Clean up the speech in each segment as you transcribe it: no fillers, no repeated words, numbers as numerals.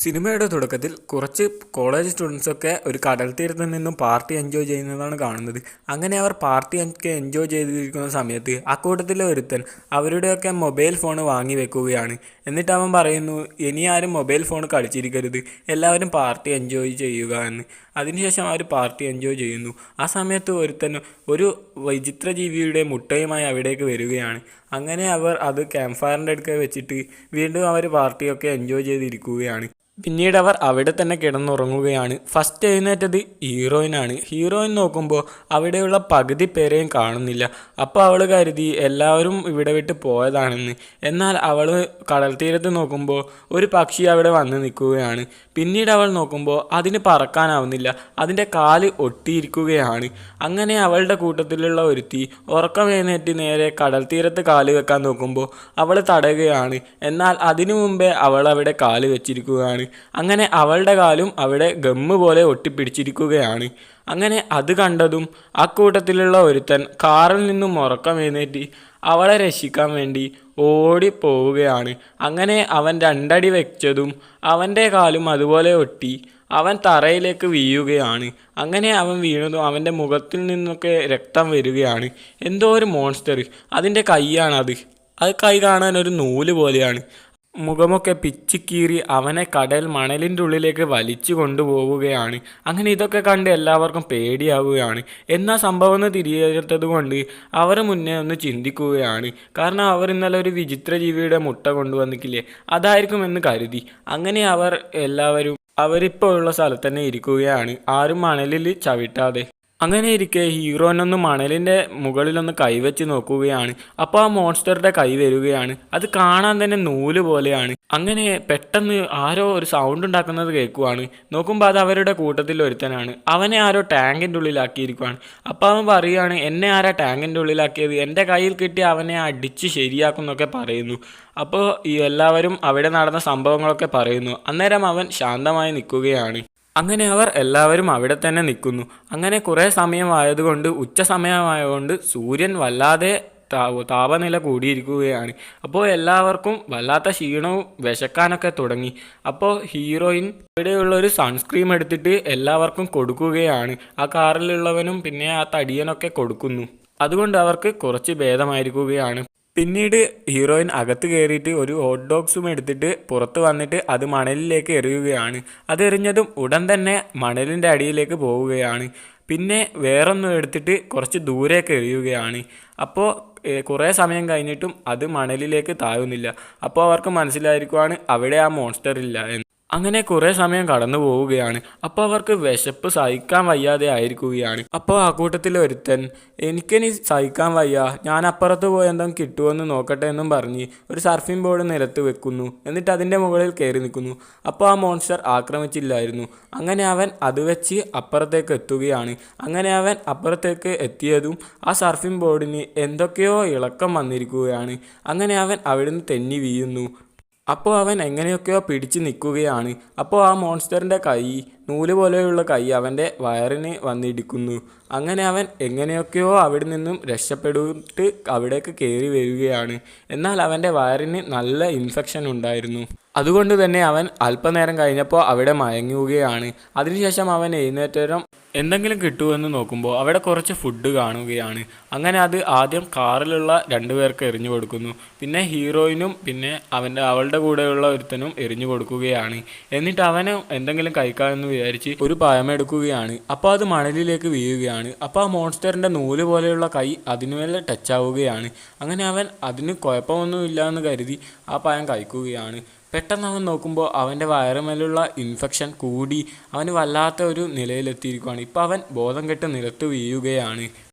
സിനിമയുടെ തുടക്കത്തിൽ കുറച്ച് കോളേജ് സ്റ്റുഡൻസൊക്കെ ഒരു കടൽ തീരത്ത് നിന്നും പാർട്ടി എൻജോയ് ചെയ്യുന്നതാണ് കാണുന്നത്. അങ്ങനെ അവർ പാർട്ടി ഒക്കെ എൻജോയ് ചെയ്തിരിക്കുന്ന സമയത്ത് അക്കൂട്ടത്തിലെ ഒരുത്തൻ അവരുടെയൊക്കെ മൊബൈൽ ഫോൺ വാങ്ങി വെക്കുകയാണ്. എന്നിട്ട് അവൻ പറയുന്നു, ഇനി ആരും മൊബൈൽ ഫോൺ കളിച്ചിരിക്കരുത്, എല്ലാവരും പാർട്ടി എൻജോയ് ചെയ്യുക എന്ന്. അതിനുശേഷം അവർ പാർട്ടി എൻജോയ് ചെയ്യുന്നു. ആ സമയത്ത് ഒരുത്തൻ ഒരു വിചിത്ര ജീവിയുടെ മുട്ടയുമായി അവിടേക്ക് വരികയാണ്. അങ്ങനെ അവർ അത് ക്യാമ്പ് ഫയറിൻ്റെ അടുക്ക വെച്ചിട്ട് വീണ്ടും അവർ പാർട്ടിയൊക്കെ എൻജോയ് ചെയ്തിരിക്കുകയാണ്. പിന്നീട് അവർ അവിടെ തന്നെ കിടന്നുറങ്ങുകയാണ്. ഫസ്റ്റ് എഴുന്നേറ്റത് ഹീറോയിനാണ്. ഹീറോയിൻ നോക്കുമ്പോൾ അവിടെയുള്ള പകുതി പേരെയും കാണുന്നില്ല. അപ്പോൾ അവൾ കരുതി എല്ലാവരും ഇവിടെ വിട്ട് പോയതാണെന്ന്. എന്നാൽ അവൾ കടൽ തീരത്ത് നോക്കുമ്പോൾ ഒരു പക്ഷി അവിടെ വന്ന് നിൽക്കുകയാണ്. പിന്നീട് അവൾ നോക്കുമ്പോൾ അതിന് പറക്കാനാവുന്നില്ല, അതിൻ്റെ കാല് ഒട്ടിയിരിക്കുകയാണ്. അങ്ങനെ അവളുടെ കൂട്ടത്തിലുള്ള ഒരുത്തി ഉറക്കം എഴുന്നേറ്റ് നേരെ കടൽ തീരത്ത് കാല് വെക്കാൻ നോക്കുമ്പോൾ അവൾ തടയുകയാണ്. എന്നാൽ അതിനു മുമ്പേ അവൾ അവിടെ കാല് വെച്ചിരിക്കുകയാണ്. അങ്ങനെ അവളുടെ കാലും അവിടെ ഗമ്മ് പോലെ ഒട്ടിപ്പിടിച്ചിരിക്കുകയാണ്. അങ്ങനെ അത് കണ്ടതും ആ കൂട്ടത്തിലുള്ള ഒരുത്തൻ കാറിൽ നിന്നും ഉറക്കം എഴുന്നേറ്റ് അവളെ രക്ഷിക്കാൻ വേണ്ടി ഓടിപ്പോവുകയാണ്. അങ്ങനെ അവൻ രണ്ടടി വെച്ചതും അവൻ്റെ കാലും അതുപോലെ ഒട്ടി അവൻ തറയിലേക്ക് വീഴുകയാണ്. അങ്ങനെ അവൻ വീണതും അവൻ്റെ മുഖത്തിൽ നിന്നൊക്കെ രക്തം വരികയാണ്. എന്തോ ഒരു മോൺസ്റ്റർ, അതിൻ്റെ കൈയാണത്. അത് കൈ കാണാൻ ഒരു നൂല് പോലെയാണ്. മുഖമൊക്കെ പിച്ചിക്കീറി അവനെ കടൽ മണലിൻ്റെ ഉള്ളിലേക്ക് വലിച്ചു കൊണ്ടുപോവുകയാണ്. അങ്ങനെ ഇതൊക്കെ കണ്ട് എല്ലാവർക്കും പേടിയാവുകയാണ്. എന്നാൽ സംഭവം തിരിച്ചറിയാത്തത് കൊണ്ട് അവർ മുന്നേ ഒന്ന് ചിന്തിക്കുകയാണ്. കാരണം അവർ ഇന്നലെ ഒരു വിചിത്ര ജീവിയുടെ മുട്ട കൊണ്ടുവന്നിക്കില്ലേ, അതായിരിക്കുമെന്ന് കരുതി. അങ്ങനെ അവർ എല്ലാവരും അവരിപ്പോൾ ഉള്ള സ്ഥലത്ത് തന്നെ ഇരിക്കുകയാണ്, ആരും മണലിൽ ചവിട്ടാതെ. അങ്ങനെ ഇരിക്കെ ഹീറോനൊന്ന് മണലിൻ്റെ മുകളിലൊന്ന് കൈവച്ച് നോക്കുകയാണ്. അപ്പോൾ ആ മോൺസ്റ്ററുടെ കൈ വരികയാണ്. അത് കാണാൻ തന്നെ നൂല് പോലെയാണ്. അങ്ങനെ പെട്ടെന്ന് ആരോ ഒരു സൗണ്ട് ഉണ്ടാക്കുന്നത് കേൾക്കുവാണ്. നോക്കുമ്പോൾ അത് അവരുടെ കൂട്ടത്തിൽ ഒരുത്തനാണ്. അവനെ ആരോ ടാങ്കിൻ്റെ ഉള്ളിലാക്കിയിരിക്കുവാണ്. അപ്പോൾ അവൻ പറയുകയാണ്, എന്നെ ആരാ ടാങ്കിൻ്റെ ഉള്ളിലാക്കിയത്, എൻ്റെ കയ്യിൽ കിട്ടി അവനെ അടിച്ച് ശരിയാക്കും എന്നൊക്കെ പറയുന്നു. അപ്പോൾ ഈ എല്ലാവരും അവിടെ നടന്ന സംഭവങ്ങളൊക്കെ പറയുന്നു. അന്നേരം അവൻ ശാന്തമായി നിൽക്കുകയാണ്. അങ്ങനെ അവർ എല്ലാവരും അവിടെ തന്നെ നിൽക്കുന്നു. അങ്ങനെ കുറേ സമയമായതുകൊണ്ട്, ഉച്ച സമയമായതുകൊണ്ട് സൂര്യൻ വല്ലാതെ താപനില കൂടിയിരിക്കുകയാണ്. അപ്പോൾ എല്ലാവർക്കും വല്ലാത്ത ക്ഷീണവും വിശക്കാനൊക്കെ തുടങ്ങി. അപ്പോൾ ഹീറോയിൻ ഇവിടെയുള്ള ഒരു സൺസ്ക്രീം എടുത്തിട്ട് എല്ലാവർക്കും കൊടുക്കുകയാണ്. ആ കാറിലുള്ളവനും പിന്നെ ആ തടിയനൊക്കെ കൊടുക്കുന്നു. അതുകൊണ്ട് അവർക്ക് കുറച്ച് ഭേദമായിരിക്കുകയാണ്. പിന്നീട് ഹീറോയിൻ അകത്ത് കയറിയിട്ട് ഒരു ഹോട്ട് ഡോഗ്സും എടുത്തിട്ട് പുറത്ത് വന്നിട്ട് അത് മണലിലേക്ക് എറിയുകയാണ്. അതെറിഞ്ഞതും ഉടൻ തന്നെ മണലിൻ്റെ അടിയിലേക്ക് പോവുകയാണ്. പിന്നെ വേറൊന്നും എടുത്തിട്ട് കുറച്ച് ദൂരേക്ക് എറിയുകയാണ്. അപ്പോൾ കുറേ സമയം കഴിഞ്ഞിട്ടും അത് മണലിലേക്ക് താഴുന്നില്ല. അപ്പോൾ അവർക്ക് മനസ്സിലായിരിക്കുവാണ് അവിടെ ആ മോൺസ്റ്റർ ഇല്ല എന്ന്. അങ്ങനെ കുറേ സമയം കടന്നു പോവുകയാണ്. അപ്പോൾ അവർക്ക് വിശപ്പ് സഹിക്കാൻ വയ്യാതെ ആയിരിക്കുകയാണ്. അപ്പോൾ ആ കൂട്ടത്തിൽ ഒരുത്തൻ, എനിക്കിനി സഹിക്കാൻ വയ്യ, ഞാൻ അപ്പുറത്ത് പോയി എന്തെങ്കിലും കിട്ടുമെന്ന് നോക്കട്ടെ എന്നും പറഞ്ഞ് ഒരു സർഫിംഗ് ബോർഡ് നിലത്ത് വെക്കുന്നു. എന്നിട്ട് അതിൻ്റെ മുകളിൽ കയറി നിൽക്കുന്നു. അപ്പോൾ ആ മോൺസ്റ്റർ ആക്രമിച്ചില്ലായിരുന്നു. അങ്ങനെ അവൻ അത് വെച്ച് അപ്പുറത്തേക്ക് എത്തുകയാണ്. അങ്ങനെ അവൻ അപ്പുറത്തേക്ക് എത്തിയതും ആ സർഫിംഗ് ബോർഡിന് എന്തൊക്കെയോ ഇളക്കം വന്നിരിക്കുകയാണ്. അങ്ങനെ അവൻ അവിടുന്ന് തെന്നി വീഴുന്നു. അപ്പോൾ അവൻ എങ്ങനെയൊക്കെയോ പിടിച്ച് നിൽക്കുകയാണ്. അപ്പോൾ ആ മോൺസ്റ്ററിൻ്റെ കൈ, നൂല് പോലെയുള്ള കൈ അവൻ്റെ വയറിന് വന്നിടിക്കുന്നു. അങ്ങനെ അവൻ എങ്ങനെയൊക്കെയോ അവിടെ നിന്നും രക്ഷപ്പെട്ടിട്ട് അവിടേക്ക് കയറി വരികയാണ്. എന്നാൽ അവൻ്റെ വയറിന് നല്ല ഇൻഫെക്ഷൻ ഉണ്ടായിരുന്നു. അതുകൊണ്ട് തന്നെ അവൻ അല്പനേരം കഴിഞ്ഞപ്പോൾ അവിടെ മയങ്ങുകയാണ്. അതിനുശേഷം അവൻ എഴുന്നേറ്റേരം എന്തെങ്കിലും കിട്ടുമെന്ന് നോക്കുമ്പോൾ അവിടെ കുറച്ച് ഫുഡ് കാണുകയാണ്. അങ്ങനെ അത് ആദ്യം കാറിലുള്ള രണ്ടുപേർക്ക് എറിഞ്ഞു കൊടുക്കുന്നു. പിന്നെ ഹീറോയിനും പിന്നെ അവളുടെ കൂടെയുള്ള ഒരുത്തനും എറിഞ്ഞു കൊടുക്കുകയാണ്. എന്നിട്ട് അവന് എന്തെങ്കിലും കഴിക്കാമെന്ന് വിചാരിച്ച് ഒരു പഴമെടുക്കുകയാണ്. അപ്പോൾ അത് മണലിലേക്ക് വീഴുകയാണ്. അപ്പോൾ ആ മോൺസ്റ്ററിൻ്റെ നൂല് പോലെയുള്ള കൈ അതിനുമേലെ ടച്ച് ആവുകയാണ്. അങ്ങനെ അവൻ അതിന് കുഴപ്പമൊന്നുമില്ല എന്ന് കരുതി ആ പഴം കഴിക്കുകയാണ്. പെട്ടെന്ന് അവൻ നോക്കുമ്പോൾ അവൻ്റെ വയറുമേലുള്ള ഇൻഫെക്ഷൻ കൂടി അവന് വല്ലാത്ത ഒരു നിലയിലെത്തിയിരിക്കുകയാണ്. ഇപ്പോൾ അവൻ ബോധം കെട്ട് നിലത്ത് വീഴുകയാണ്.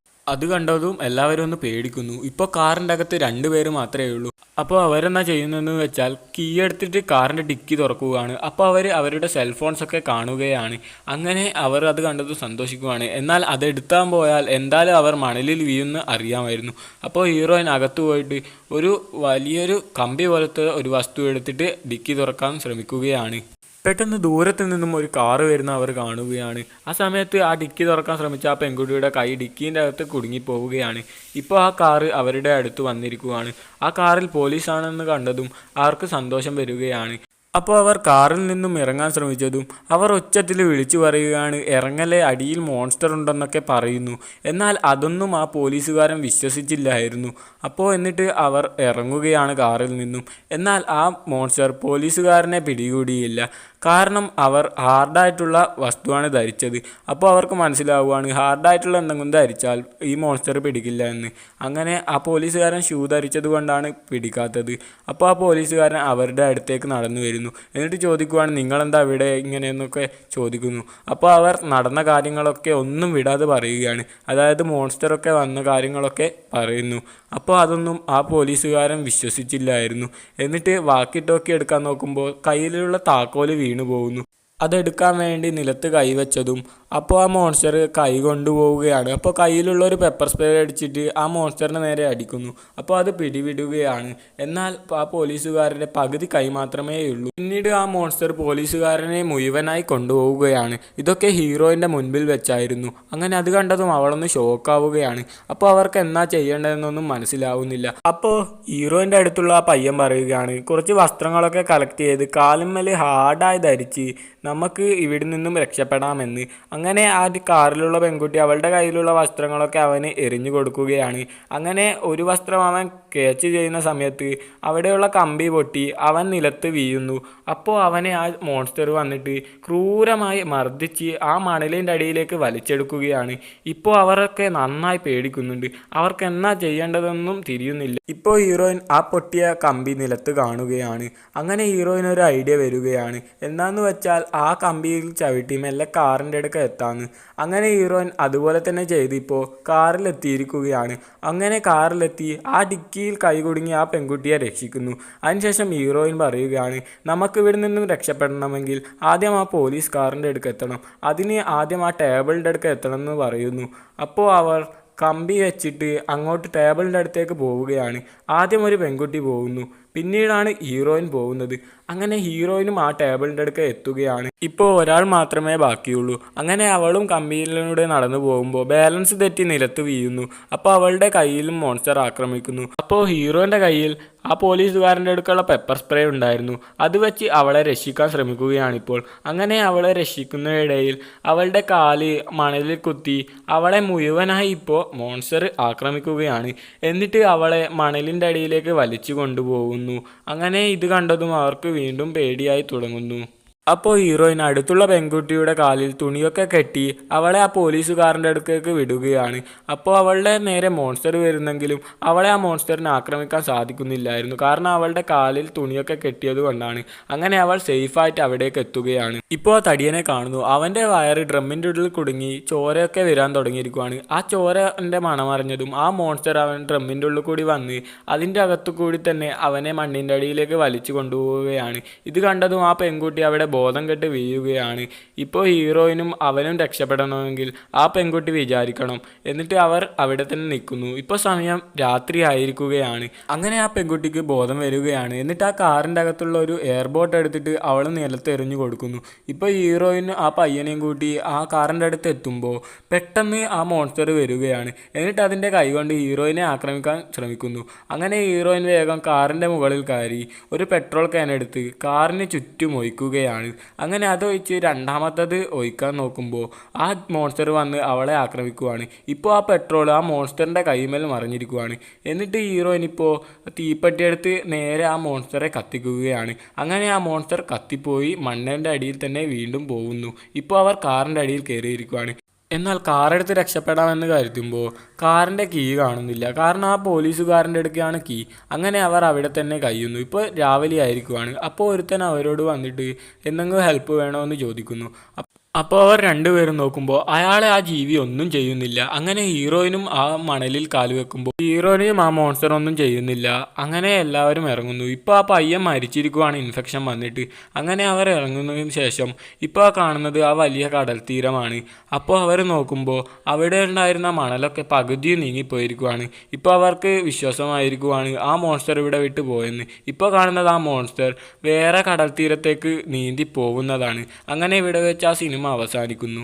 അത് കണ്ടതും എല്ലാവരും ഒന്ന് പേടിക്കുന്നു. ഇപ്പോൾ കാറിൻ്റെ അകത്ത് 2 പേര് മാത്രമേ ഉള്ളൂ. അപ്പോൾ അവരെന്നാ ചെയ്യുന്നതെന്ന് വെച്ചാൽ കീ എടുത്തിട്ട് കാറിൻ്റെ ഡിക്കി തുറക്കുകയാണ്. അപ്പോൾ അവർ അവരുടെ സെൽഫോൺസൊക്കെ കാണുകയാണ്. അങ്ങനെ അവർ അത് കണ്ടതും സന്തോഷിക്കുകയാണ്. എന്നാൽ അതെടുത്താൻ പോയാൽ എന്തായാലും അവർ മണലിൽ വീഴുമെന്ന് അറിയാമായിരുന്നു. അപ്പോൾ ഹീറോയിൻ അകത്ത് പോയിട്ട് ഒരു വലിയൊരു കമ്പി പോലത്തെ ഒരു വസ്തു എടുത്തിട്ട് ഡിക്കി തുറക്കാൻ ശ്രമിക്കുകയാണ്. പെട്ടെന്ന് ദൂരത്ത് നിന്നും ഒരു കാറ് വരുന്ന അവർ കാണുകയാണ്. ആ സമയത്ത് ആ ഡിക്കി തുറക്കാൻ ശ്രമിച്ച ആ പെൺകുട്ടിയുടെ കൈ ഡിക്കീൻ്റെ അകത്ത് കുടുങ്ങിപ്പോവുകയാണ്. ഇപ്പോൾ ആ കാറ് അവരുടെ അടുത്ത് വന്നിരിക്കുകയാണ്. ആ കാറിൽ പോലീസാണെന്ന് കണ്ടതും അവർക്ക് സന്തോഷം വരികയാണ്. അപ്പോൾ അവർ കാറിൽ നിന്നും ഇറങ്ങാൻ ശ്രമിച്ചതും അവർ ഉച്ചത്തിൽ വിളിച്ചു പറയുകയാണ്, ഇറങ്ങലെ, അടിയിൽ മോൺസ്റ്റർ ഉണ്ടെന്നൊക്കെ പറയുന്നു. എന്നാൽ അതൊന്നും ആ പോലീസുകാരൻ വിശ്വസിച്ചില്ലായിരുന്നു. അപ്പോൾ എന്നിട്ട് അവർ ഇറങ്ങുകയാണ് കാറിൽ നിന്നും. എന്നാൽ ആ മോൺസ്റ്റർ പോലീസുകാരനെ പിടികൂടിയില്ല. കാരണം അവർ ഹാർഡായിട്ടുള്ള വസ്തുവാണ് ധരിച്ചത്. അപ്പോൾ അവർക്ക് മനസ്സിലാവുകയാണ് ഹാർഡായിട്ടുള്ള എന്തെങ്കിലും ധരിച്ചാൽ ഈ മോൺസ്റ്റർ പിടിക്കില്ല എന്ന്. അങ്ങനെ ആ പോലീസുകാരൻ ഷൂ ധരിച്ചത് കൊണ്ടാണ് പിടിക്കാത്തത്. അപ്പോൾ ആ പോലീസുകാരൻ അവരുടെ അടുത്തേക്ക് നടന്നു വരുന്നു. എന്നിട്ട് ചോദിക്കുവാണ്, നിങ്ങളെന്താ ഇവിടെ ഇങ്ങനെയെന്നൊക്കെ ചോദിക്കുന്നു. അപ്പോൾ അവർ നടന്ന കാര്യങ്ങളൊക്കെ ഒന്നും വിടാതെ പറയുകയാണ്. അതായത് മോൺസ്റ്ററൊക്കെ വന്ന കാര്യങ്ങളൊക്കെ പറയുന്നു. അപ്പോൾ അതൊന്നും ആ പോലീസുകാരൻ വിശ്വസിച്ചില്ലായിരുന്നു. എന്നിട്ട് വാക്കി ടോക്കി എടുക്കാൻ നോക്കുമ്പോൾ കയ്യിലുള്ള താക്കോല് വീണു പോകുന്നു. അതെടുക്കാൻ വേണ്ടി നിലത്ത് കൈവച്ചതും അപ്പോൾ ആ മോൺസ്റ്റർ കൈ കൊണ്ടുപോവുകയാണ്. അപ്പോൾ കയ്യിലുള്ള ഒരു പെപ്പർ സ്പ്രേ അടിച്ചിട്ട് ആ മോൺസ്റ്ററിന് നേരെ അടിക്കുന്നു. അപ്പോൾ അത് പിടിവിടുകയാണ്. എന്നാൽ ആ പോലീസുകാരൻ്റെ പകുതി കൈ മാത്രമേ ഉള്ളൂ. പിന്നീട് ആ മോൺസ്റ്റർ പോലീസുകാരനെ മുഴുവനായി കൊണ്ടുപോവുകയാണ്. ഇതൊക്കെ ഹീറോയിൻ്റെ മുൻപിൽ വെച്ചായിരുന്നു. അങ്ങനെ അത് കണ്ടതും അവളൊന്ന് ഷോക്കാവുകയാണ്. അപ്പോൾ അവർക്ക് എന്നാ ചെയ്യേണ്ടതെന്നൊന്നും മനസ്സിലാവുന്നില്ല. അപ്പോൾ ഹീറോയിൻ്റെ അടുത്തുള്ള ആ പയ്യൻ പറയുകയാണ്, കുറച്ച് വസ്ത്രങ്ങളൊക്കെ കളക്ട് ചെയ്ത് കാലുമ്മൽ ഹാർഡായി ധരിച്ച് നമുക്ക് ഇവിടെ നിന്നും രക്ഷപ്പെടാമെന്ന്. അങ്ങനെ ആ കാറിലുള്ള പെൺകുട്ടി അവളുടെ കയ്യിലുള്ള വസ്ത്രങ്ങളൊക്കെ അവന് എറിഞ്ഞു കൊടുക്കുകയാണ്. അങ്ങനെ ഒരു വസ്ത്രം അവൻ ക്യാച്ച് ചെയ്യുന്ന സമയത്ത് അവിടെയുള്ള കമ്പി പൊട്ടി അവൻ നിലത്ത് വീഴുന്നു. അപ്പോൾ അവനെ ആ മോൺസ്റ്റർ വന്നിട്ട് ക്രൂരമായി മർദ്ദിച്ച് ആ മണലിൻ്റെ അടിയിലേക്ക് വലിച്ചെടുക്കുകയാണ്. ഇപ്പോൾ അവരൊക്കെ നന്നായി പേടിക്കുന്നുണ്ട്. അവർക്ക് എന്നാ ചെയ്യേണ്ടതെന്നും തിരിയുന്നില്ല. ഇപ്പോൾ ഹീറോയിൻ ആ പൊട്ടിയ കമ്പി നിലത്ത് കാണുകയാണ്. അങ്ങനെ ഹീറോയിൻ ഒരു ഐഡിയ വരികയാണ്. എന്താണെന്ന് വെച്ചാൽ ആ കമ്പിയിൽ ചവിട്ടി മെല്ലെ കാറിൻ്റെ അടുക്ക എത്താമെന്ന്. അങ്ങനെ ഹീറോയിൻ അതുപോലെ തന്നെ ചെയ്ത് ഇപ്പോൾ കാറിലെത്തിയിരിക്കുകയാണ്. അങ്ങനെ കാറിലെത്തി ആ ഡിക്കിയിൽ കൈ കുടുങ്ങി ആ പെൺകുട്ടിയെ രക്ഷിക്കുന്നു. അതിനുശേഷം ഹീറോയിൻ പറയുകയാണ്, നമുക്ക് ഇവിടെ നിന്നും രക്ഷപ്പെടണമെങ്കിൽ ആദ്യം ആ പോലീസ് കാറിൻ്റെ അടുക്ക എത്തണം. അതിന് ആദ്യം ആ ടേബിളിൻ്റെ അടുക്ക എത്തണം എന്ന് പറയുന്നു. അപ്പോൾ അവർ കമ്പി വെച്ചിട്ട് അങ്ങോട്ട് ടേബിളിൻ്റെ അടുത്തേക്ക് പോവുകയാണ്. ആദ്യം ഒരു പെൺകുട്ടി പോകുന്നു, പിന്നീടാണ് ഹീറോയിൻ പോകുന്നത്. അങ്ങനെ ഹീറോയിനും ആ ടേബിളിൻ്റെ അടുക്ക എത്തുകയാണ്. ഇപ്പോൾ ഒരാൾ മാത്രമേ ബാക്കിയുള്ളൂ. അങ്ങനെ അവളും കമ്പിയിലൂടെ നടന്നു പോകുമ്പോൾ ബാലൻസ് തെറ്റി നിലത്ത് വീഴുന്നു. അപ്പോൾ അവളുടെ കയ്യിലും മോൺസ്റ്റർ ആക്രമിക്കുന്നു. അപ്പോൾ ഹീറോയിൻ്റെ കയ്യിൽ ആ പോലീസുകാരൻ്റെ അടുക്കുള്ള പെപ്പർ സ്പ്രേ ഉണ്ടായിരുന്നു. അത് വെച്ച് അവളെ രക്ഷിക്കാൻ ശ്രമിക്കുകയാണിപ്പോൾ. അങ്ങനെ അവളെ രക്ഷിക്കുന്നതിനിടയിൽ അവളുടെ കാല് മണലിൽ കുത്തി അവളെ മുഴുവനായി ഇപ്പോൾ മോൺസ്റ്റർ ആക്രമിക്കുകയാണ്. എന്നിട്ട് അവളെ മണലിൻ്റെ അടിയിലേക്ക് വലിച്ചു കൊണ്ടുപോകുന്നു. അങ്ങനെ ഇത് കണ്ടതും അവർക്ക് വീണ്ടും പേടിയായി തുടങ്ങുന്നു. അപ്പോൾ ഹീറോയിൻ അടുത്തുള്ള പെൺകുട്ടിയുടെ കാലിൽ തുണിയൊക്കെ കെട്ടി അവളെ ആ പോലീസുകാരൻ്റെ അടുത്തേക്ക് വിടുകയാണ്. അപ്പോൾ അവളുടെ നേരെ മോൺസ്റ്റർ വരുന്നെങ്കിലും അവളെ ആ മോൺസ്റ്ററിനെ ആക്രമിക്കാൻ സാധിക്കുന്നില്ലായിരുന്നു. കാരണം അവളുടെ കാലിൽ തുണിയൊക്കെ കെട്ടിയത് കൊണ്ടാണ്. അങ്ങനെ അവൾ സേഫായിട്ട് അവിടേക്ക് എത്തുകയാണ്. ഇപ്പോൾ ആ തടിയനെ കാണുന്നു. അവൻ്റെ വയറ് ഡ്രമ്മിൻ്റെ ഉള്ളിൽ കുടുങ്ങി ചോരയൊക്കെ വരാൻ തുടങ്ങിയിരിക്കുകയാണ്. ആ ചോരൻ്റെ മണമറിഞ്ഞതും ആ മോൺസ്റ്റർ അവൻ ഡ്രമ്മിൻ്റെ ഉള്ളിൽ കൂടി വന്ന് അതിൻ്റെ അകത്തു കൂടി തന്നെ അവനെ മണ്ണിൻ്റെ അടിയിലേക്ക് വലിച്ചു കൊണ്ടുപോവുകയാണ്. ഇത് കണ്ടതും ആ പെൺകുട്ടി അവിടെ ബോധം കെട്ട് വീഴുകയാണ്. ഇപ്പോൾ ഹീറോയിനും അവനും രക്ഷപ്പെടണമെങ്കിൽ ആ പെൺകുട്ടി വിചാരിക്കണം. എന്നിട്ട് അവർ അവിടെ തന്നെ നിൽക്കുന്നു. ഇപ്പോൾ സമയം രാത്രി ആയിരിക്കുകയാണ്. അങ്ങനെ ആ പെൺകുട്ടിക്ക് ബോധം വരികയാണ്. എന്നിട്ട് ആ കാറിൻ്റെ അകത്തുള്ള ഒരു എയർബോട്ട് എടുത്തിട്ട് അവൾ നിലത്ത് എറിഞ്ഞു കൊടുക്കുന്നു. ഇപ്പോൾ ഹീറോയിൻ ആ പയ്യനെയും കൂട്ടി ആ കാറിൻ്റെ അടുത്ത് എത്തുമ്പോൾ പെട്ടെന്ന് ആ മോൺസ്റ്റർ വരികയാണ്. എന്നിട്ട് അതിൻ്റെ കൈ കൊണ്ട് ഹീറോയിനെ ആക്രമിക്കാൻ ശ്രമിക്കുന്നു. അങ്ങനെ ഹീറോയിൻ വേഗം കാറിൻ്റെ മുകളിൽ കയറി ഒരു പെട്രോൾ ക്യാൻ എടുത്ത് കാറിന് ചുറ്റും ഒഴിക്കുകയാണ്. അങ്ങനെ അതൊഴിച്ച് രണ്ടാമത്തത് ഒഴിക്കാൻ നോക്കുമ്പോൾ ആ മോൺസ്റ്റർ വന്ന് അവളെ ആക്രമിക്കുവാണ്. ഇപ്പോൾ ആ പെട്രോൾ ആ മോൺസ്റ്ററിൻ്റെ കൈമേൽ മറിഞ്ഞിരിക്കുവാണ്. എന്നിട്ട് ഹീറോയിൻ ഇപ്പോൾ തീപ്പെട്ടിയെടുത്ത് നേരെ ആ മോൺസ്റ്ററെ കത്തിക്കുകയാണ്. അങ്ങനെ ആ മോൺസ്റ്റർ കത്തിപ്പോയി മണ്ണിൻ്റെ അടിയിൽ തന്നെ വീണ്ടും പോകുന്നു. ഇപ്പോൾ അവർ കാറിൻ്റെ അടിയിൽ കയറിയിരിക്കുവാണ്. എന്നാൽ കാറെടുത്ത് രക്ഷപ്പെടാമെന്ന് കരുതുമ്പോൾ കാറിൻ്റെ കീ കാണുന്നില്ല. കാരണം ആ പോലീസുകാരൻ്റെ അടുക്കാണ് കീ. അങ്ങനെ അവർ അവിടെ തന്നെ കഴിയുന്നു. ഇപ്പോൾ രാവിലെ ആയിരിക്കുവാണ്. അപ്പോൾ ഒരുത്തൻ അവരോട് വന്നിട്ട് എന്തെങ്കിലും ഹെൽപ്പ് വേണോ എന്ന് ചോദിക്കുന്നു. അപ്പോൾ അവർ രണ്ടുപേരും നോക്കുമ്പോൾ അയാളെ ആ ജീവി ഒന്നും ചെയ്യുന്നില്ല. അങ്ങനെ ഹീറോയിനും ആ മണലിൽ കാല് വെക്കുമ്പോൾ ഹീറോയിനും ആ മോൺസ്റ്റർ ഒന്നും ചെയ്യുന്നില്ല. അങ്ങനെ എല്ലാവരും ഇറങ്ങുന്നു. ഇപ്പോൾ ആ പയ്യൻ മരിച്ചിരിക്കുവാണ് ഇൻഫെക്ഷൻ വന്നിട്ട്. അങ്ങനെ അവർ ഇറങ്ങുന്നതിന് ശേഷം ഇപ്പോൾ ആ കാണുന്നത് ആ വലിയ കടൽ തീരമാണ്. അപ്പോൾ അവർ നോക്കുമ്പോൾ അവിടെ ഉണ്ടായിരുന്ന മണലൊക്കെ പകുതി നീങ്ങിപ്പോയിരിക്കുവാണ്. ഇപ്പോൾ അവർക്ക് വിശ്വാസമായിരിക്കുവാണ് ആ മോൺസ്റ്റർ ഇവിടെ വിട്ട് പോയെന്ന്. ഇപ്പോൾ കാണുന്നത് ആ മോൺസ്റ്റർ വേറെ കടൽ തീരത്തേക്ക് നീന്തി പോകുന്നതാണ്. അങ്ങനെ ഇവിടെ വെച്ച് ആ സിനിമ അവസാനിക്കുന്നു.